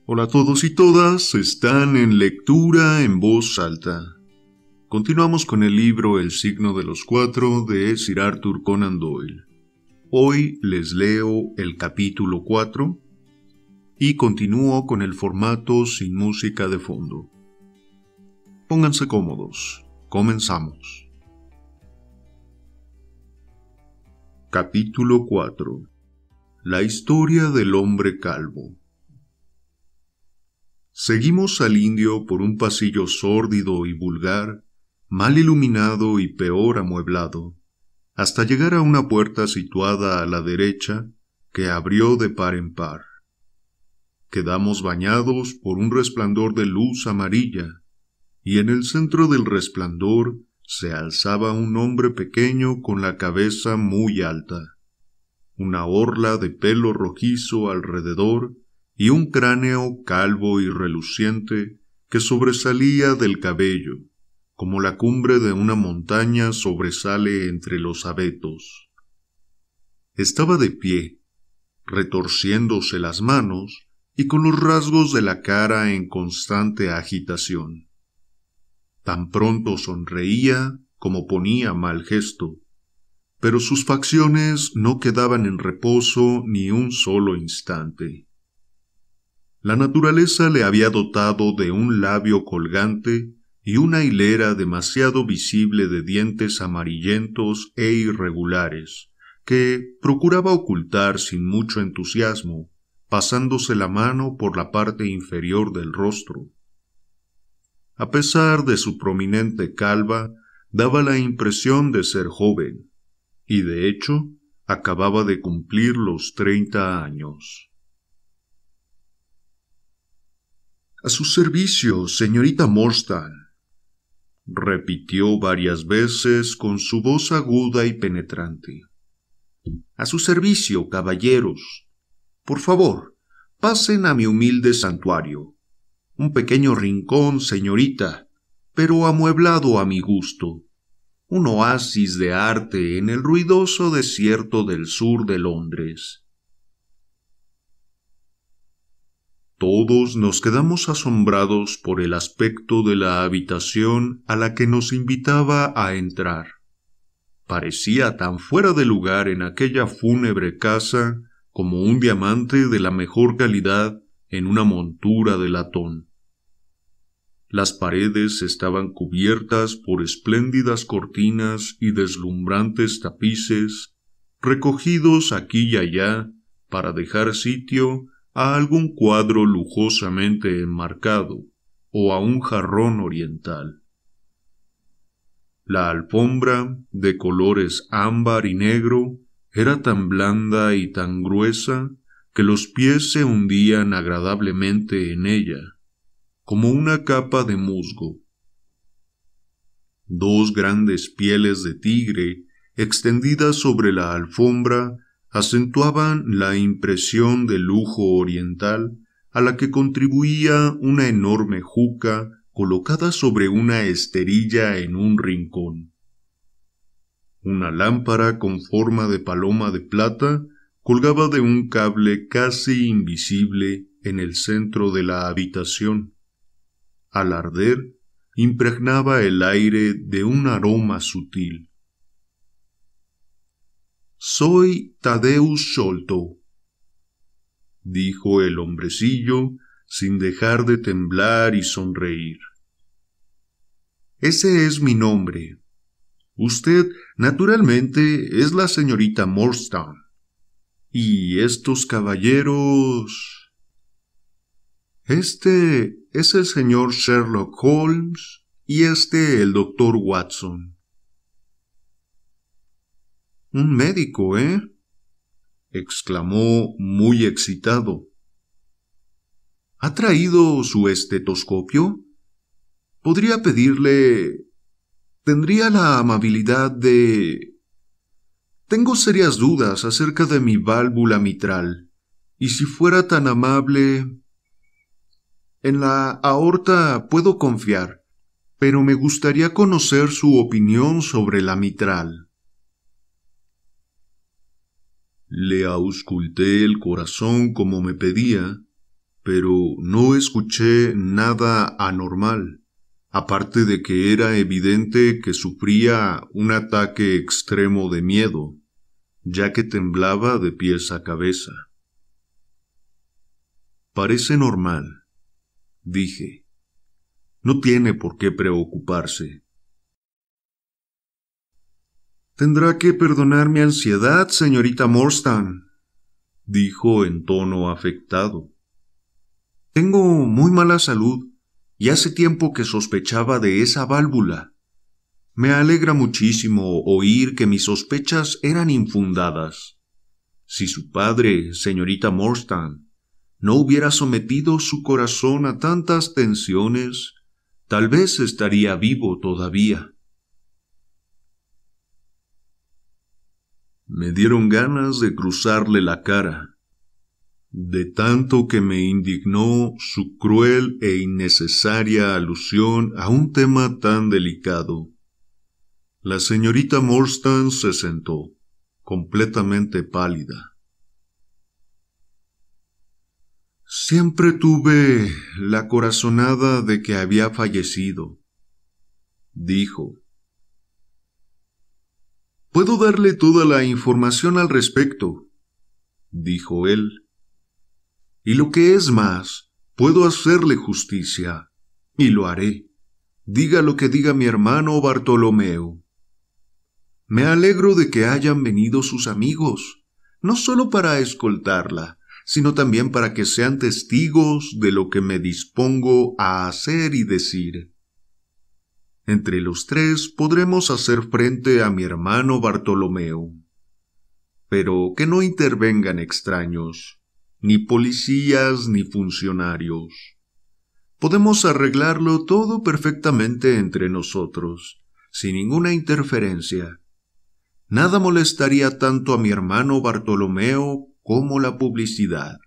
Hola a todos y todas, están en lectura en voz alta. Continuamos con el libro El signo de los cuatro de Sir Arthur Conan Doyle. Hoy les leo el capítulo 4 y continúo con el formato sin música de fondo. Pónganse cómodos, comenzamos. Capítulo 4. La historia del hombre calvo. Seguimos al indio por un pasillo sórdido y vulgar, mal iluminado y peor amueblado, hasta llegar a una puerta situada a la derecha que abrió de par en par. Quedamos bañados por un resplandor de luz amarilla, y en el centro del resplandor se alzaba un hombre pequeño con la cabeza muy alta, una orla de pelo rojizo alrededor y un cráneo calvo y reluciente que sobresalía del cabello, como la cumbre de una montaña sobresale entre los abetos. Estaba de pie, retorciéndose las manos y con los rasgos de la cara en constante agitación. Tan pronto sonreía como ponía mal gesto, pero sus facciones no quedaban en reposo ni un solo instante. La naturaleza le había dotado de un labio colgante y una hilera demasiado visible de dientes amarillentos e irregulares, que procuraba ocultar sin mucho entusiasmo, pasándose la mano por la parte inferior del rostro. A pesar de su prominente calva, daba la impresión de ser joven, y de hecho, acababa de cumplir los 30 años. «A su servicio, señorita Morstan», repitió varias veces con su voz aguda y penetrante. «A su servicio, caballeros. Por favor, pasen a mi humilde santuario. Un pequeño rincón, señorita, pero amueblado a mi gusto. Un oasis de arte en el ruidoso desierto del sur de Londres». Todos nos quedamos asombrados por el aspecto de la habitación a la que nos invitaba a entrar. Parecía tan fuera de lugar en aquella fúnebre casa como un diamante de la mejor calidad en una montura de latón. Las paredes estaban cubiertas por espléndidas cortinas y deslumbrantes tapices, recogidos aquí y allá para dejar sitio a algún cuadro lujosamente enmarcado o a un jarrón oriental. La alfombra, de colores ámbar y negro, era tan blanda y tan gruesa que los pies se hundían agradablemente en ella, como una capa de musgo. Dos grandes pieles de tigre, extendidas sobre la alfombra, acentuaban la impresión de lujo oriental a la que contribuía una enorme juca colocada sobre una esterilla en un rincón. Una lámpara con forma de paloma de plata colgaba de un cable casi invisible en el centro de la habitación. Al arder, impregnaba el aire de un aroma sutil. «Soy Thaddeus Sholto», dijo el hombrecillo, sin dejar de temblar y sonreír. «Ese es mi nombre. Usted, naturalmente, es la señorita Morstan. Y estos caballeros... Este es el señor Sherlock Holmes y este el doctor Watson». «Un médico, ¿eh?», exclamó muy excitado. «¿Ha traído su estetoscopio? Podría pedirle... ¿Tendría la amabilidad de...? Tengo serias dudas acerca de mi válvula mitral, y si fuera tan amable... En la aorta puedo confiar, pero me gustaría conocer su opinión sobre la mitral». Le ausculté el corazón como me pedía, pero no escuché nada anormal, aparte de que era evidente que sufría un ataque extremo de miedo, ya que temblaba de pies a cabeza. Parece normal, dije. No tiene por qué preocuparse. Tendrá que perdonar mi ansiedad, señorita Morstan, dijo en tono afectado. Tengo muy mala salud y hace tiempo que sospechaba de esa válvula. Me alegra muchísimo oír que mis sospechas eran infundadas. Si su padre, señorita Morstan, no hubiera sometido su corazón a tantas tensiones, tal vez estaría vivo todavía. Me dieron ganas de cruzarle la cara, de tanto que me indignó su cruel e innecesaria alusión a un tema tan delicado. La señorita Morstan se sentó, completamente pálida. Siempre tuve la corazonada de que había fallecido, dijo. Puedo darle toda la información al respecto, dijo él. Y lo que es más, puedo hacerle justicia, y lo haré, diga lo que diga mi hermano Bartolomeo. Me alegro de que hayan venido sus amigos, no solo para escoltarla, sino también para que sean testigos de lo que me dispongo a hacer y decir. Entre los tres podremos hacer frente a mi hermano Bartolomeo. Pero que no intervengan extraños, ni policías ni funcionarios. Podemos arreglarlo todo perfectamente entre nosotros, sin ninguna interferencia. Nada molestaría tanto a mi hermano Bartolomeo como la publicidad.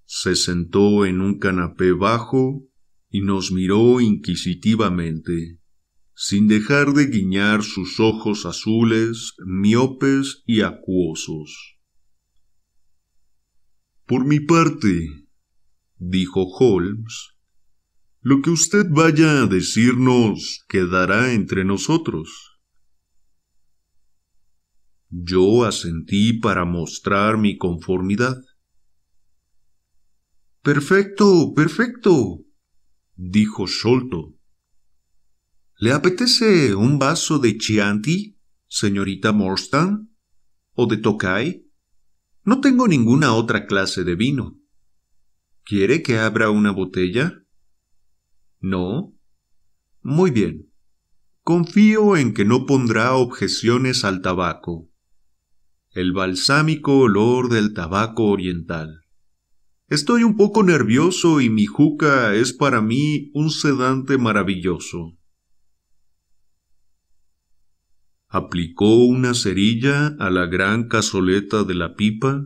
Se sentó en un canapé bajo y nos miró inquisitivamente, sin dejar de guiñar sus ojos azules, miopes y acuosos. Por mi parte, dijo Holmes, lo que usted vaya a decirnos quedará entre nosotros. Yo asentí para mostrar mi conformidad. Perfecto, perfecto, dijo Sholto. ¿Le apetece un vaso de Chianti, señorita Morstan? ¿O de Tokay? No tengo ninguna otra clase de vino. ¿Quiere que abra una botella? ¿No? Muy bien. Confío en que no pondrá objeciones al tabaco. El balsámico olor del tabaco oriental. Estoy un poco nervioso y mi juca es para mí un sedante maravilloso. Aplicó una cerilla a la gran cazoleta de la pipa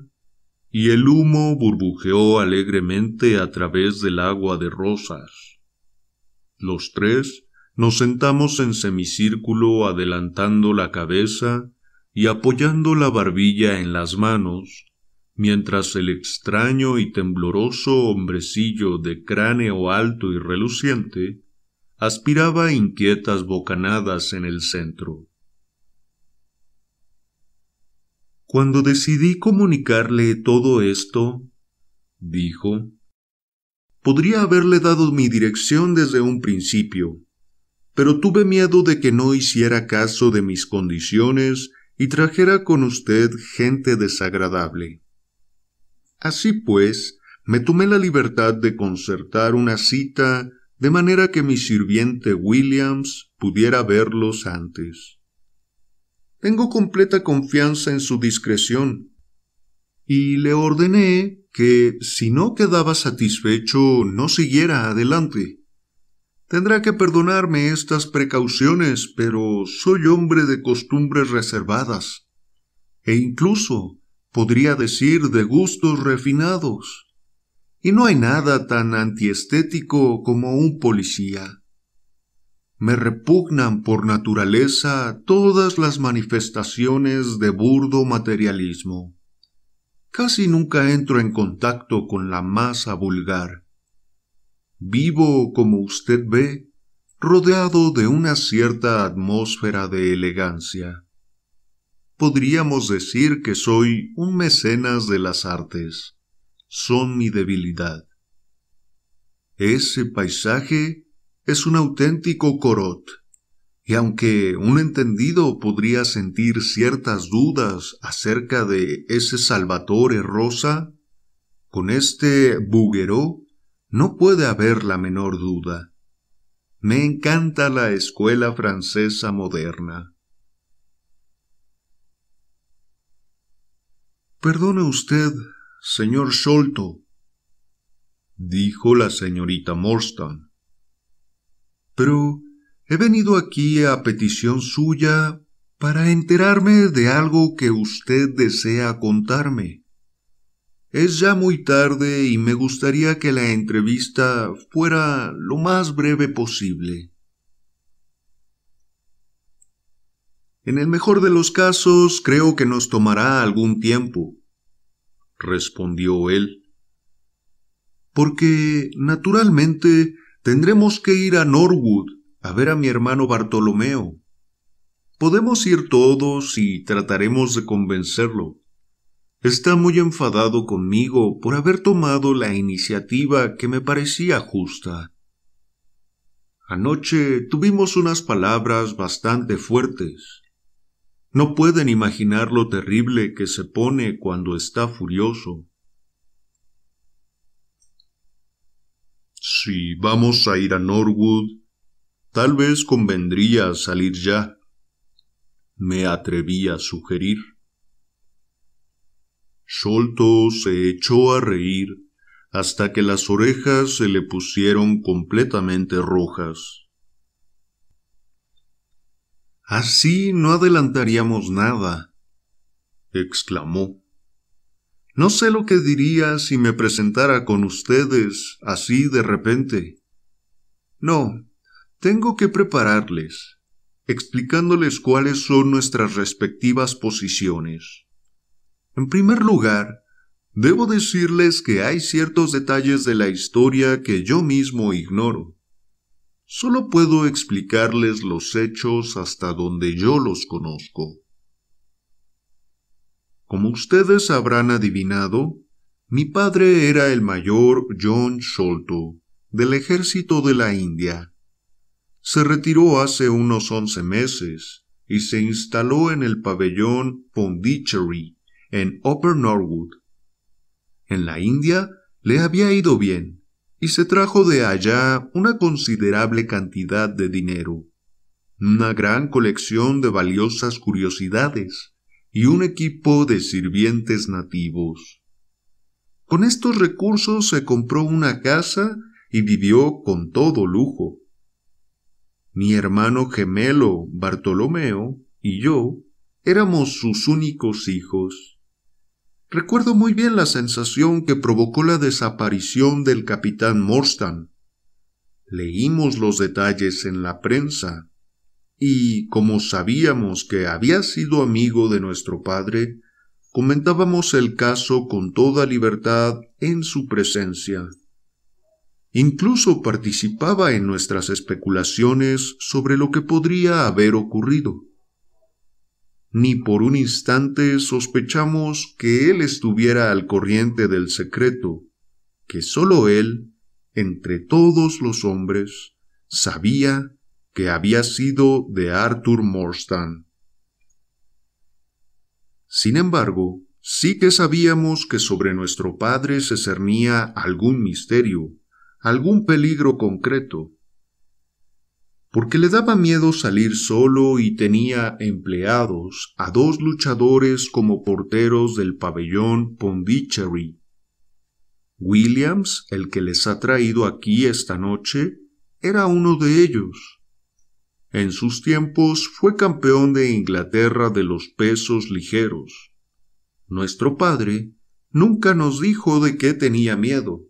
y el humo burbujeó alegremente a través del agua de rosas. Los tres nos sentamos en semicírculo adelantando la cabeza y apoyando la barbilla en las manos, mientras el extraño y tembloroso hombrecillo de cráneo alto y reluciente aspiraba inquietas bocanadas en el centro. Cuando decidí comunicarle todo esto, dijo, podría haberle dado mi dirección desde un principio, pero tuve miedo de que no hiciera caso de mis condiciones y trajera con usted gente desagradable. Así pues, me tomé la libertad de concertar una cita de manera que mi sirviente Williams pudiera verlos antes. Tengo completa confianza en su discreción, y le ordené que, si no quedaba satisfecho, no siguiera adelante. Tendrá que perdonarme estas precauciones, pero soy hombre de costumbres reservadas, e incluso, podría decir, de gustos refinados, y no hay nada tan antiestético como un policía. Me repugnan por naturaleza todas las manifestaciones de burdo materialismo. casi nunca entro en contacto con la masa vulgar. Vivo, como usted ve, rodeado de una cierta atmósfera de elegancia. Podríamos decir que soy un mecenas de las artes. Son mi debilidad. Ese paisaje es un auténtico Corot, y aunque un entendido podría sentir ciertas dudas acerca de ese Salvatore Rosa, con este Bouguereau no puede haber la menor duda. Me encanta la escuela francesa moderna. Perdone usted, señor Sholto, dijo la señorita Morstan, pero he venido aquí a petición suya para enterarme de algo que usted desea contarme. Es ya muy tarde y me gustaría que la entrevista fuera lo más breve posible. En el mejor de los casos, creo que nos tomará algún tiempo, respondió él, porque, naturalmente, tendremos que ir a Norwood a ver a mi hermano Bartolomeo. Podemos ir todos y trataremos de convencerlo. Está muy enfadado conmigo por haber tomado la iniciativa que me parecía justa. Anoche tuvimos unas palabras bastante fuertes. No pueden imaginar lo terrible que se pone cuando está furioso. Si vamos a ir a Norwood, tal vez convendría salir ya, me atreví a sugerir. Sholto se echó a reír hasta que las orejas se le pusieron completamente rojas. Así no adelantaríamos nada, exclamó. No sé lo que diría si me presentara con ustedes así de repente. No, tengo que prepararles, explicándoles cuáles son nuestras respectivas posiciones. En primer lugar, debo decirles que hay ciertos detalles de la historia que yo mismo ignoro. Solo puedo explicarles los hechos hasta donde yo los conozco. Como ustedes habrán adivinado, mi padre era el mayor John Sholto, del ejército de la India. Se retiró hace unos 11 meses y se instaló en el pabellón Pondicherry, en Upper Norwood. En la India le había ido bien, y se trajo de allá una considerable cantidad de dinero, una gran colección de valiosas curiosidades y un equipo de sirvientes nativos. Con estos recursos se compró una casa y vivió con todo lujo. Mi hermano gemelo Bartolomeo y yo éramos sus únicos hijos. Recuerdo muy bien la sensación que provocó la desaparición del capitán Morstan. Leímos los detalles en la prensa, y como sabíamos que había sido amigo de nuestro padre, comentábamos el caso con toda libertad en su presencia. Incluso participaba en nuestras especulaciones sobre lo que podría haber ocurrido. Ni por un instante sospechamos que él estuviera al corriente del secreto, que sólo él, entre todos los hombres, sabía que había sido de Arthur Morstan. Sin embargo, sí que sabíamos que sobre nuestro padre se cernía algún misterio, algún peligro concreto, porque le daba miedo salir solo y tenía empleados a 2 luchadores como porteros del pabellón Pondicherry. Williams, el que les ha traído aquí esta noche, era uno de ellos. En sus tiempos fue campeón de Inglaterra de los pesos ligeros. Nuestro padre nunca nos dijo de qué tenía miedo,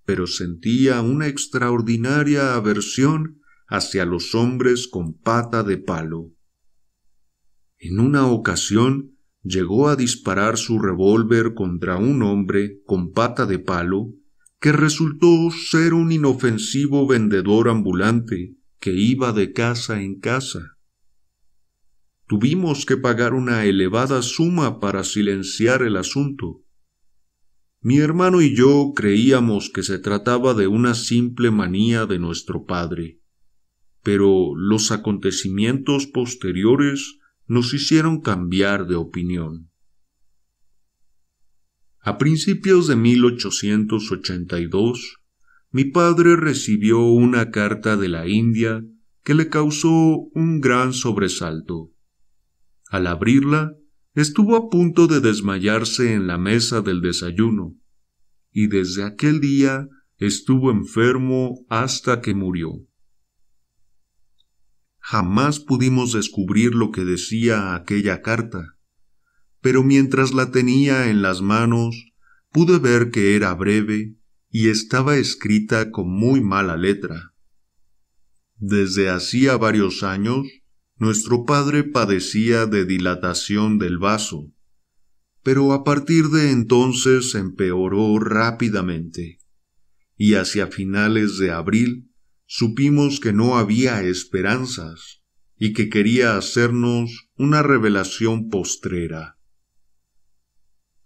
pero sentía una extraordinaria aversión hacia los hombres con pata de palo. En una ocasión llegó a disparar su revólver contra un hombre con pata de palo que resultó ser un inofensivo vendedor ambulante que iba de casa en casa. Tuvimos que pagar una elevada suma para silenciar el asunto. Mi hermano y yo creíamos que se trataba de una simple manía de nuestro padre, pero los acontecimientos posteriores nos hicieron cambiar de opinión. A principios de 1882, mi padre recibió una carta de la India que le causó un gran sobresalto. Al abrirla, estuvo a punto de desmayarse en la mesa del desayuno, y desde aquel día estuvo enfermo hasta que murió. Jamás pudimos descubrir lo que decía aquella carta, pero mientras la tenía en las manos, pude ver que era breve y estaba escrita con muy mala letra. Desde hacía varios años, nuestro padre padecía de dilatación del vaso, pero a partir de entonces empeoró rápidamente, y hacia finales de abril supimos que no había esperanzas y que quería hacernos una revelación postrera.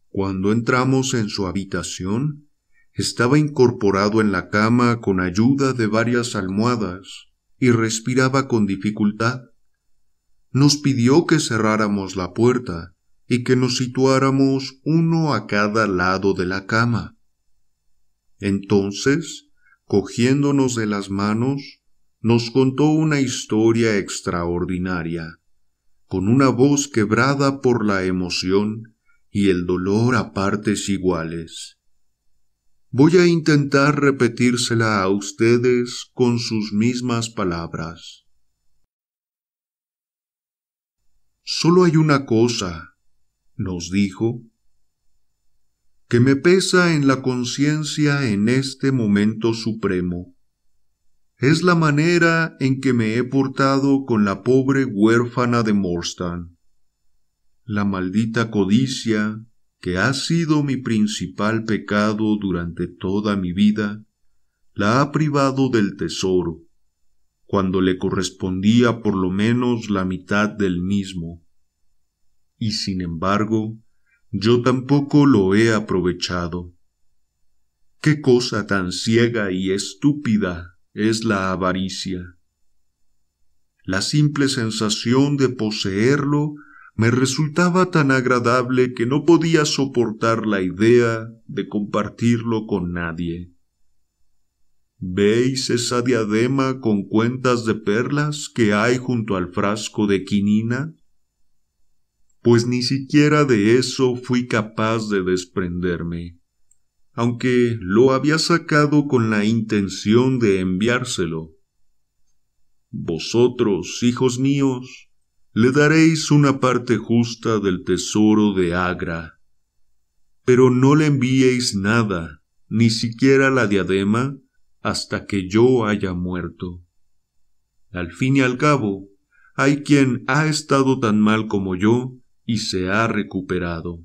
Cuando entramos en su habitación, estaba incorporado en la cama con ayuda de varias almohadas y respiraba con dificultad. Nos pidió que cerráramos la puerta y que nos situáramos uno a cada lado de la cama. Entonces, cogiéndonos de las manos, nos contó una historia extraordinaria, con una voz quebrada por la emoción y el dolor a partes iguales. Voy a intentar repetírsela a ustedes con sus mismas palabras. Solo hay una cosa, nos dijo, que me pesa en la conciencia en este momento supremo. Es la manera en que me he portado con la pobre huérfana de Morstan. La maldita codicia, que ha sido mi principal pecado durante toda mi vida, la ha privado del tesoro, cuando le correspondía por lo menos la mitad del mismo. Y sin embargo, yo tampoco lo he aprovechado. ¡Qué cosa tan ciega y estúpida es la avaricia! La simple sensación de poseerlo me resultaba tan agradable que no podía soportar la idea de compartirlo con nadie. ¿Veis esa diadema con cuentas de perlas que hay junto al frasco de quinina? Pues ni siquiera de eso fui capaz de desprenderme, aunque lo había sacado con la intención de enviárselo. Vosotros, hijos míos, le daréis una parte justa del tesoro de Agra, pero no le enviéis nada, ni siquiera la diadema, hasta que yo haya muerto. Al fin y al cabo, hay quien ha estado tan mal como yo y se ha recuperado.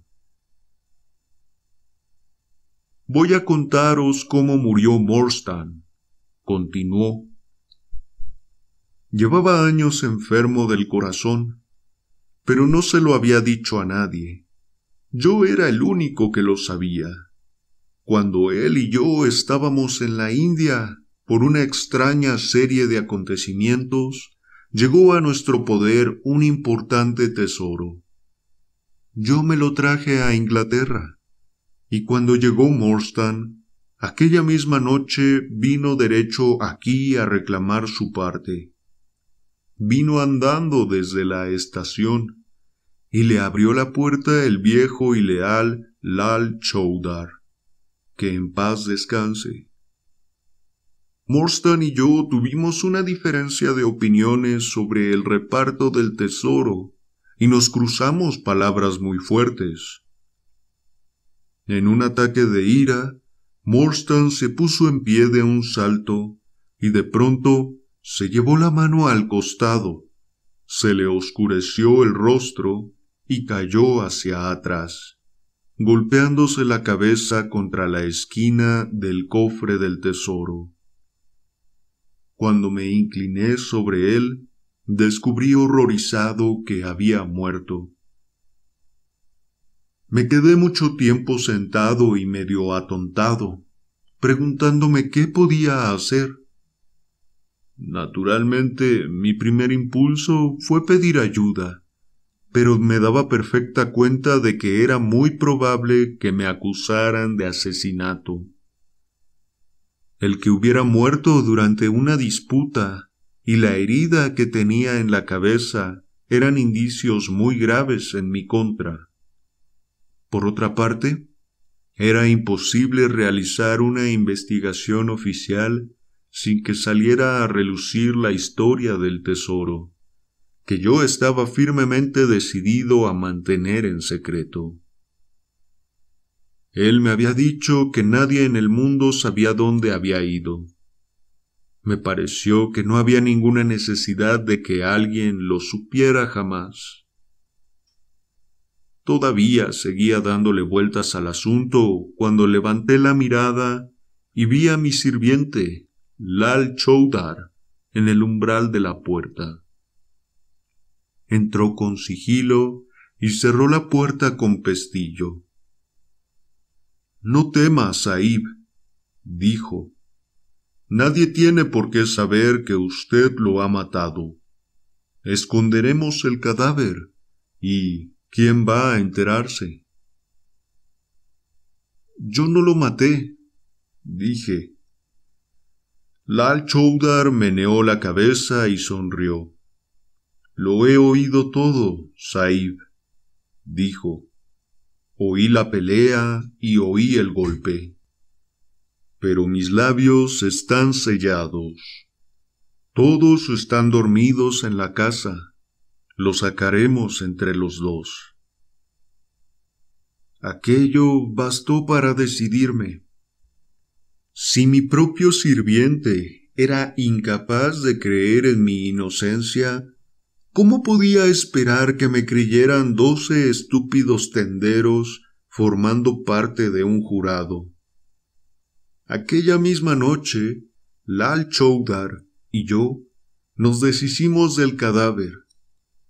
Voy a contaros cómo murió Morstan, continuó. Llevaba años enfermo del corazón, pero no se lo había dicho a nadie. Yo era el único que lo sabía. Cuando él y yo estábamos en la India, por una extraña serie de acontecimientos, llegó a nuestro poder un importante tesoro. Yo me lo traje a Inglaterra, y cuando llegó Morstan, aquella misma noche vino derecho aquí a reclamar su parte. Vino andando desde la estación, y le abrió la puerta el viejo y leal Lal Choudhar, que en paz descanse. Morstan y yo tuvimos una diferencia de opiniones sobre el reparto del tesoro, y nos cruzamos palabras muy fuertes. En un ataque de ira, Morstan se puso en pie de un salto, y de pronto se llevó la mano al costado, se le oscureció el rostro y cayó hacia atrás, golpeándose la cabeza contra la esquina del cofre del tesoro. Cuando me incliné sobre él, descubrí horrorizado que había muerto. Me quedé mucho tiempo sentado y medio atontado, preguntándome qué podía hacer. Naturalmente, mi primer impulso fue pedir ayuda, pero me daba perfecta cuenta de que era muy probable que me acusaran de asesinato. El que hubiera muerto durante una disputa y la herida que tenía en la cabeza eran indicios muy graves en mi contra. Por otra parte, era imposible realizar una investigación oficial sin que saliera a relucir la historia del tesoro, que yo estaba firmemente decidido a mantener en secreto. Él me había dicho que nadie en el mundo sabía dónde había ido. Me pareció que no había ninguna necesidad de que alguien lo supiera jamás. Todavía seguía dándole vueltas al asunto cuando levanté la mirada y vi a mi sirviente, Lal Choudar, en el umbral de la puerta. Entró con sigilo y cerró la puerta con pestillo. «No temas, Sahib», dijo. «Nadie tiene por qué saber que usted lo ha matado. Esconderemos el cadáver y ¿quién va a enterarse?» «Yo no lo maté», dije. Lal Choudar meneó la cabeza y sonrió. «Lo he oído todo, Sahib», dijo. «Oí la pelea y oí el golpe. Pero mis labios están sellados. Todos están dormidos en la casa. Lo sacaremos entre los dos». Aquello bastó para decidirme. Si mi propio sirviente era incapaz de creer en mi inocencia, ¿cómo podía esperar que me creyeran 12 estúpidos tenderos formando parte de un jurado? Aquella misma noche, Lal Choudar y yo nos deshicimos del cadáver,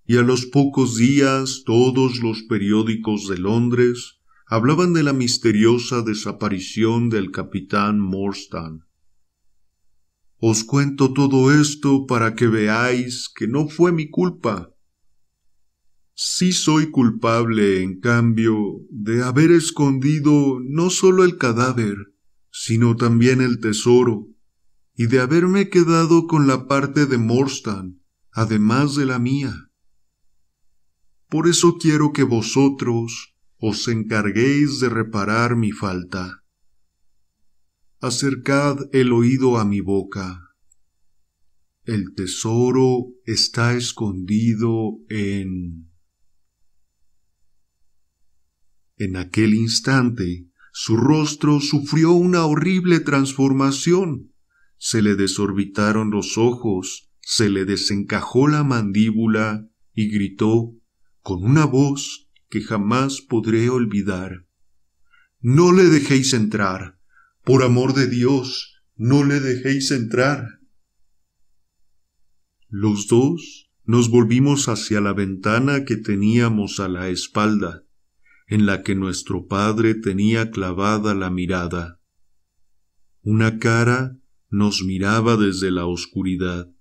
y a los pocos días todos los periódicos de Londres hablaban de la misteriosa desaparición del capitán Morstan. Os cuento todo esto para que veáis que no fue mi culpa. Sí soy culpable, en cambio, de haber escondido no solo el cadáver, sino también el tesoro, y de haberme quedado con la parte de Morstan, además de la mía. Por eso quiero que vosotros os encarguéis de reparar mi falta. Acercad el oído a mi boca. El tesoro está escondido en... En aquel instante, su rostro sufrió una horrible transformación. Se le desorbitaron los ojos, se le desencajó la mandíbula y gritó con una voz que jamás podré olvidar: «No le dejéis entrar. Por amor de Dios, no le dejéis entrar». Los dos nos volvimos hacia la ventana que teníamos a la espalda, en la que nuestro padre tenía clavada la mirada. Una cara nos miraba desde la oscuridad.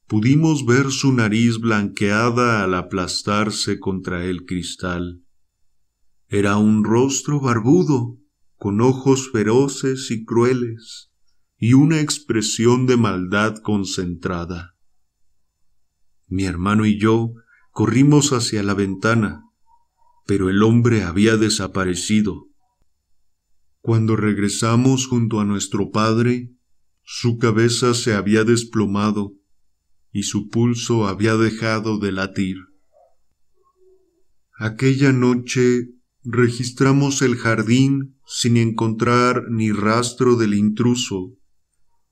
Pudimos ver su nariz blanqueada al aplastarse contra el cristal. Era un rostro barbudo, con ojos feroces y crueles, y una expresión de maldad concentrada. Mi hermano y yo corrimos hacia la ventana, pero el hombre había desaparecido. Cuando regresamos junto a nuestro padre, su cabeza se había desplomado y su pulso había dejado de latir. Aquella noche registramos el jardín sin encontrar ni rastro del intruso,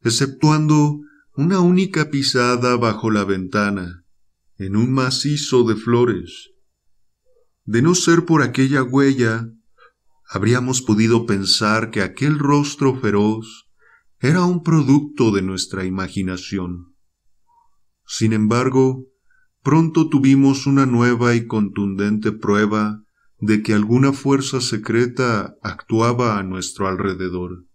exceptuando una única pisada bajo la ventana, en un macizo de flores, De no ser por aquella huella, habríamos podido pensar que aquel rostro feroz era un producto de nuestra imaginación. Sin embargo, pronto tuvimos una nueva y contundente prueba de que alguna fuerza secreta actuaba a nuestro alrededor.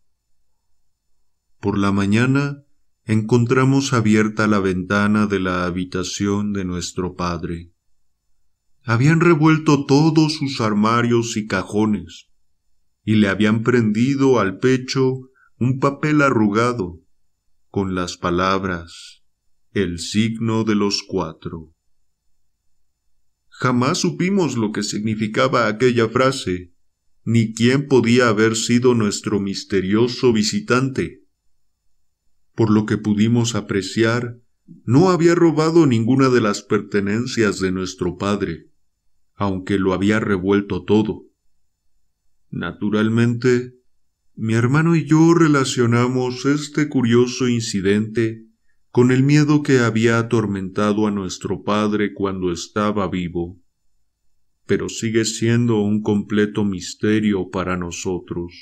Por la mañana encontramos abierta la ventana de la habitación de nuestro padre. Habían revuelto todos sus armarios y cajones, y le habían prendido al pecho un papel arrugado, con las palabras, el signo de los 4. Jamás supimos lo que significaba aquella frase, ni quién podía haber sido nuestro misterioso visitante. Por lo que pudimos apreciar, no había robado ninguna de las pertenencias de nuestro padre, aunque lo había revuelto todo. Naturalmente, mi hermano y yo relacionamos este curioso incidente con el miedo que había atormentado a nuestro padre cuando estaba vivo, pero sigue siendo un completo misterio para nosotros.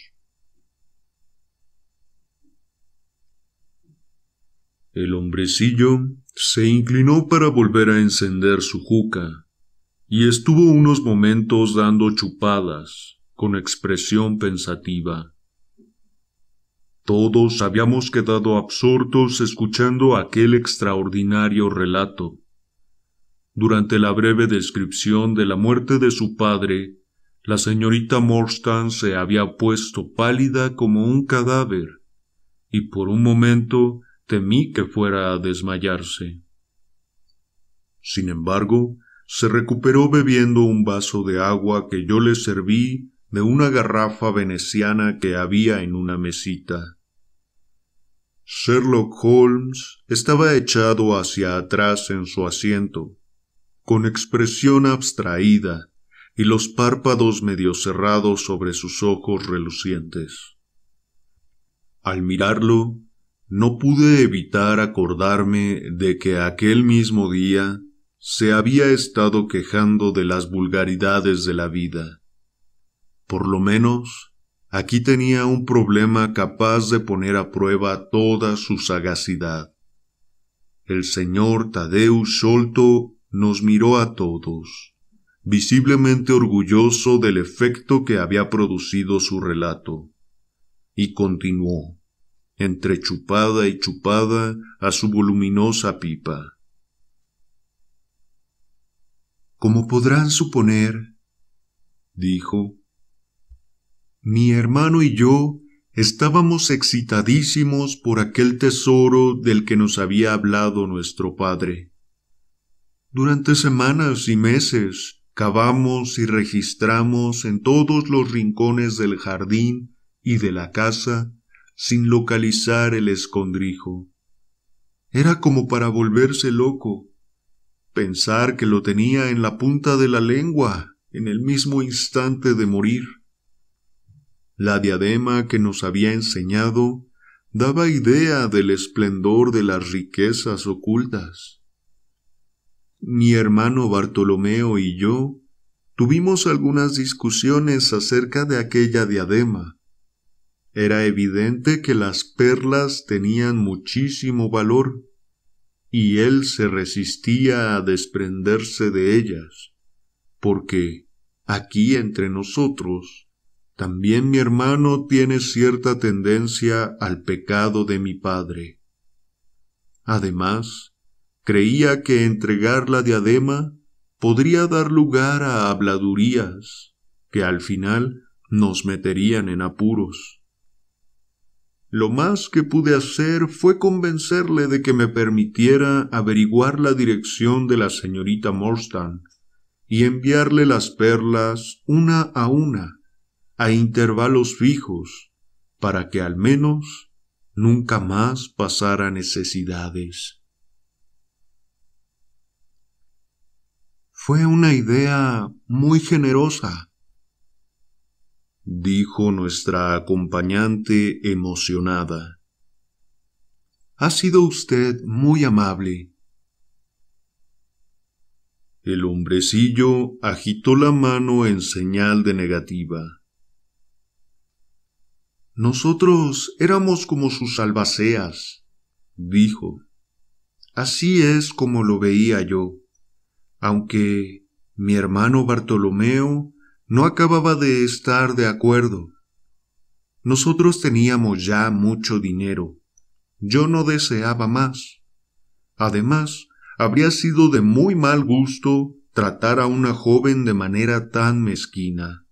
El hombrecillo se inclinó para volver a encender su juca, y estuvo unos momentos dando chupadas, con expresión pensativa. Todos habíamos quedado absortos escuchando aquel extraordinario relato. Durante la breve descripción de la muerte de su padre, la señorita Morstan se había puesto pálida como un cadáver, y por un momento temí que fuera a desmayarse. Sin embargo, se recuperó bebiendo un vaso de agua que yo le serví de una garrafa veneciana que había en una mesita. Sherlock Holmes estaba echado hacia atrás en su asiento, con expresión abstraída y los párpados medio cerrados sobre sus ojos relucientes. Al mirarlo, no pude evitar acordarme de que aquel mismo día se había estado quejando de las vulgaridades de la vida. Por lo menos, aquí tenía un problema capaz de poner a prueba toda su sagacidad. El señor Tadeusz Sholto nos miró a todos, visiblemente orgulloso del efecto que había producido su relato, y continuó, entre chupada y chupada, a su voluminosa pipa. Como podrán suponer, dijo, mi hermano y yo estábamos excitadísimos por aquel tesoro del que nos había hablado nuestro padre. Durante semanas y meses cavamos y registramos en todos los rincones del jardín y de la casa sin localizar el escondrijo. Era como para volverse loco, pensar que lo tenía en la punta de la lengua en el mismo instante de morir. La diadema que nos había enseñado daba idea del esplendor de las riquezas ocultas. Mi hermano Bartolomeo y yo tuvimos algunas discusiones acerca de aquella diadema. Era evidente que las perlas tenían muchísimo valor, y él se resistía a desprenderse de ellas, porque, aquí entre nosotros, también mi hermano tiene cierta tendencia al pecado de mi padre. Además, creía que entregar la diadema podría dar lugar a habladurías, que al final nos meterían en apuros. Lo más que pude hacer fue convencerle de que me permitiera averiguar la dirección de la señorita Morstan y enviarle las perlas una a una, a intervalos fijos, para que al menos nunca más pasara necesidades. Fue una idea muy generosa, dijo nuestra acompañante emocionada. Ha sido usted muy amable. El hombrecillo agitó la mano en señal de negativa. Nosotros éramos como sus albaceas, dijo. Así es como lo veía yo, aunque mi hermano Bartolomeo no acababa de estar de acuerdo. Nosotros teníamos ya mucho dinero. Yo no deseaba más. Además, habría sido de muy mal gusto tratar a una joven de manera tan mezquina.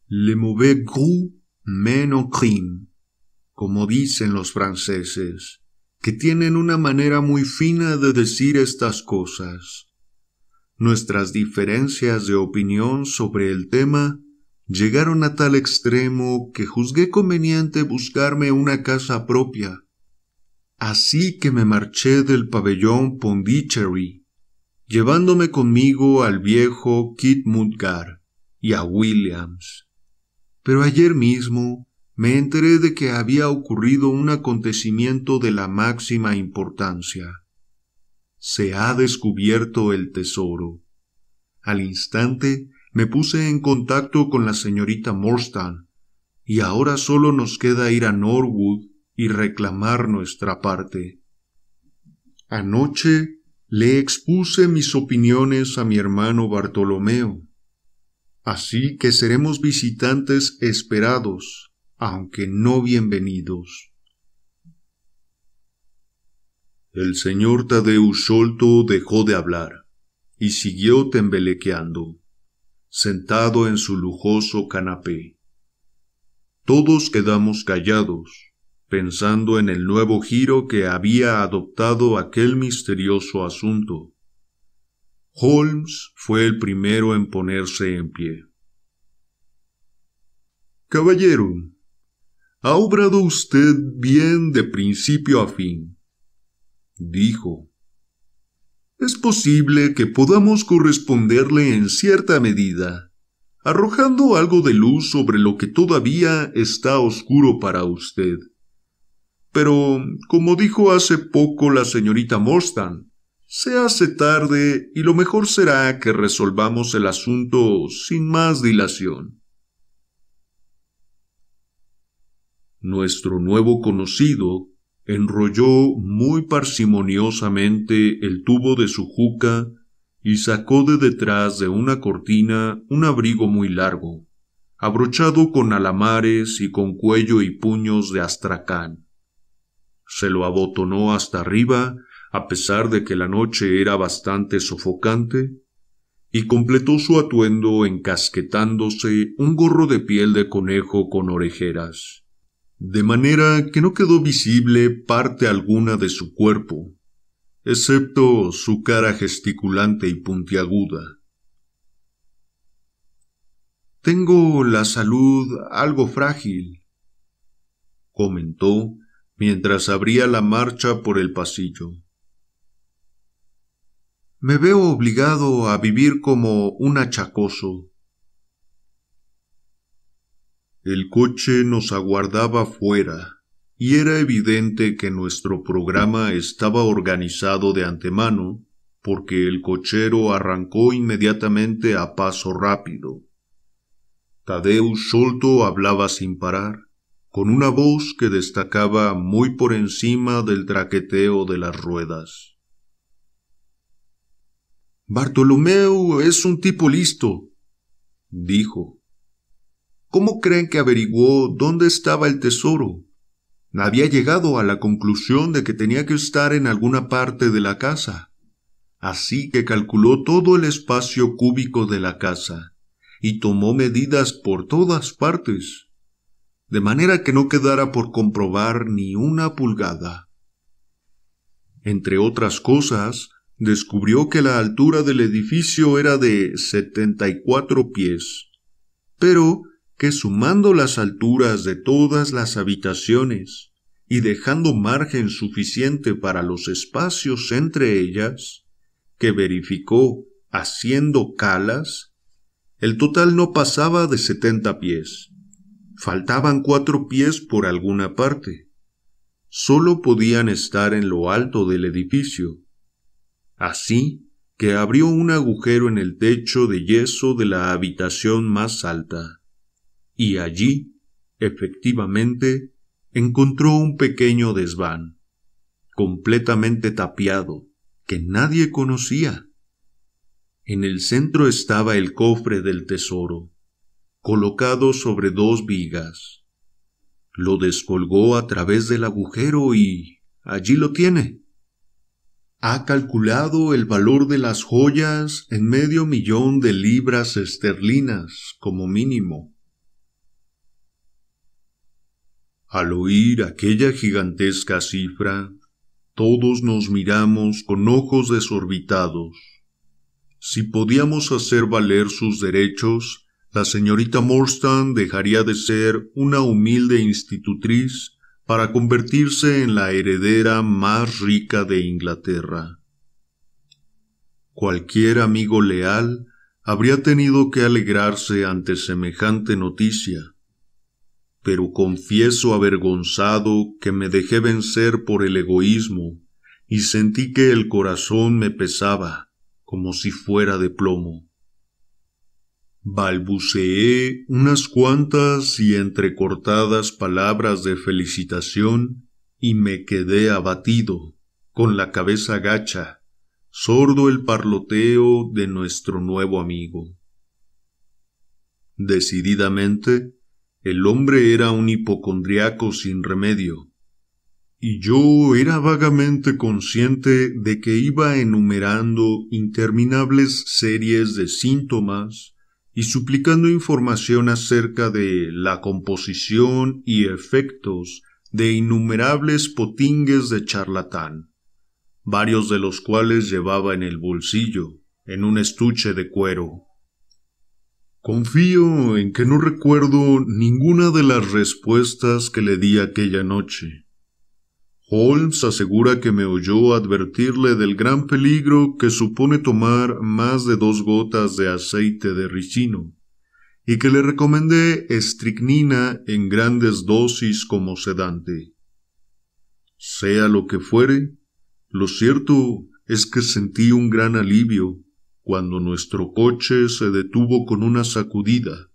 Le mauvais goût mène au crime, como dicen los franceses, que tienen una manera muy fina de decir estas cosas. Nuestras diferencias de opinión sobre el tema llegaron a tal extremo que juzgué conveniente buscarme una casa propia. Así que me marché del pabellón Pondicherry, llevándome conmigo al viejo Kit Mudgar y a Williams. Pero ayer mismo me enteré de que había ocurrido un acontecimiento de la máxima importancia. Se ha descubierto el tesoro. Al instante me puse en contacto con la señorita Morstan, y ahora solo nos queda ir a Norwood y reclamar nuestra parte. Anoche le expuse mis opiniones a mi hermano Bartolomeo, así que seremos visitantes esperados, aunque no bienvenidos. El señor Tadeusz Sholto dejó de hablar y siguió tembelequeando, sentado en su lujoso canapé. Todos quedamos callados, pensando en el nuevo giro que había adoptado aquel misterioso asunto. Holmes fue el primero en ponerse en pie. Caballero, ha obrado usted bien de principio a fin, dijo. Es posible que podamos corresponderle en cierta medida, arrojando algo de luz sobre lo que todavía está oscuro para usted. Pero, como dijo hace poco la señorita Morstan, se hace tarde y lo mejor será que resolvamos el asunto sin más dilación. Nuestro nuevo conocido enrolló muy parsimoniosamente el tubo de su juca y sacó de detrás de una cortina un abrigo muy largo, abrochado con alamares y con cuello y puños de astracán. Se lo abotonó hasta arriba, a pesar de que la noche era bastante sofocante, y completó su atuendo encasquetándose un gorro de piel de conejo con orejeras, de manera que no quedó visible parte alguna de su cuerpo, excepto su cara gesticulante y puntiaguda. «Tengo la salud algo frágil», comentó mientras abría la marcha por el pasillo. «Me veo obligado a vivir como un achacoso». El coche nos aguardaba fuera, y era evidente que nuestro programa estaba organizado de antemano, porque el cochero arrancó inmediatamente a paso rápido. Tadeusz Sholto hablaba sin parar, con una voz que destacaba muy por encima del traqueteo de las ruedas. «Bartolomeo es un tipo listo», dijo. «¿Cómo creen que averiguó dónde estaba el tesoro? Había llegado a la conclusión de que tenía que estar en alguna parte de la casa. Así que calculó todo el espacio cúbico de la casa y tomó medidas por todas partes, de manera que no quedara por comprobar ni una pulgada. Entre otras cosas, descubrió que la altura del edificio era de 74 pies, pero que sumando las alturas de todas las habitaciones y dejando margen suficiente para los espacios entre ellas, que verificó haciendo calas, el total no pasaba de 70 pies. Faltaban 4 pies por alguna parte. Solo podían estar en lo alto del edificio. Así que abrió un agujero en el techo de yeso de la habitación más alta, y allí, efectivamente, encontró un pequeño desván, completamente tapiado, que nadie conocía. En el centro estaba el cofre del tesoro, colocado sobre 2 vigas. Lo descolgó a través del agujero y allí lo tiene. Ha calculado el valor de las joyas en $500,000 de libras esterlinas como mínimo. Al oír aquella gigantesca cifra, todos nos miramos con ojos desorbitados. Si podíamos hacer valer sus derechos, la señorita Morstan dejaría de ser una humilde institutriz para convertirse en la heredera más rica de Inglaterra. Cualquier amigo leal habría tenido que alegrarse ante semejante noticia, pero confieso avergonzado que me dejé vencer por el egoísmo y sentí que el corazón me pesaba, como si fuera de plomo. Balbuceé unas cuantas y entrecortadas palabras de felicitación y me quedé abatido, con la cabeza gacha, sordo el parloteo de nuestro nuevo amigo. Decididamente, el hombre era un hipocondriaco sin remedio, y yo era vagamente consciente de que iba enumerando interminables series de síntomas y suplicando información acerca de la composición y efectos de innumerables potingues de charlatán, varios de los cuales llevaba en el bolsillo, en un estuche de cuero. Confío en que no recuerdo ninguna de las respuestas que le di aquella noche. Holmes asegura que me oyó advertirle del gran peligro que supone tomar más de 2 gotas de aceite de ricino, y que le recomendé estricnina en grandes dosis como sedante. Sea lo que fuere, lo cierto es que sentí un gran alivio cuando nuestro coche se detuvo con una sacudida,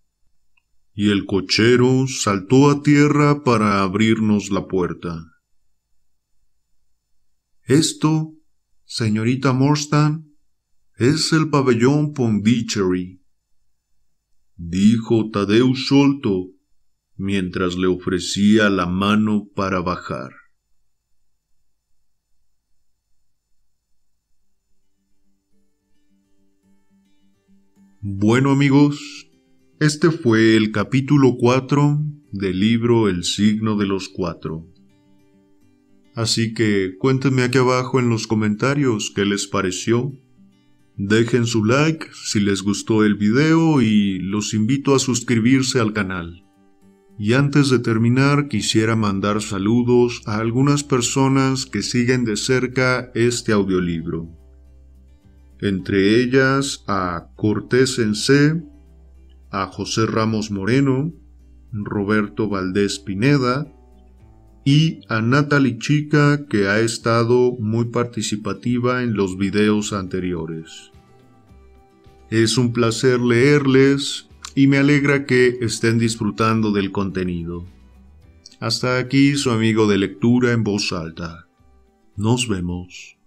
y el cochero saltó a tierra para abrirnos la puerta. Esto, señorita Morstan, es el pabellón Pondicherry, dijo Tadeusz Sholto, mientras le ofrecía la mano para bajar. Bueno, amigos, este fue el capítulo 4 del libro El signo de los 4. Así que cuéntenme aquí abajo en los comentarios qué les pareció. Dejen su like si les gustó el video y los invito a suscribirse al canal. Y antes de terminar quisiera mandar saludos a algunas personas que siguen de cerca este audiolibro. Entre ellas a Cortés en C, a José Ramos Moreno, Roberto Valdés Pineda, y a Natalie Chica, que ha estado muy participativa en los videos anteriores. Es un placer leerles y me alegra que estén disfrutando del contenido. Hasta aquí su amigo de lectura en voz alta. Nos vemos.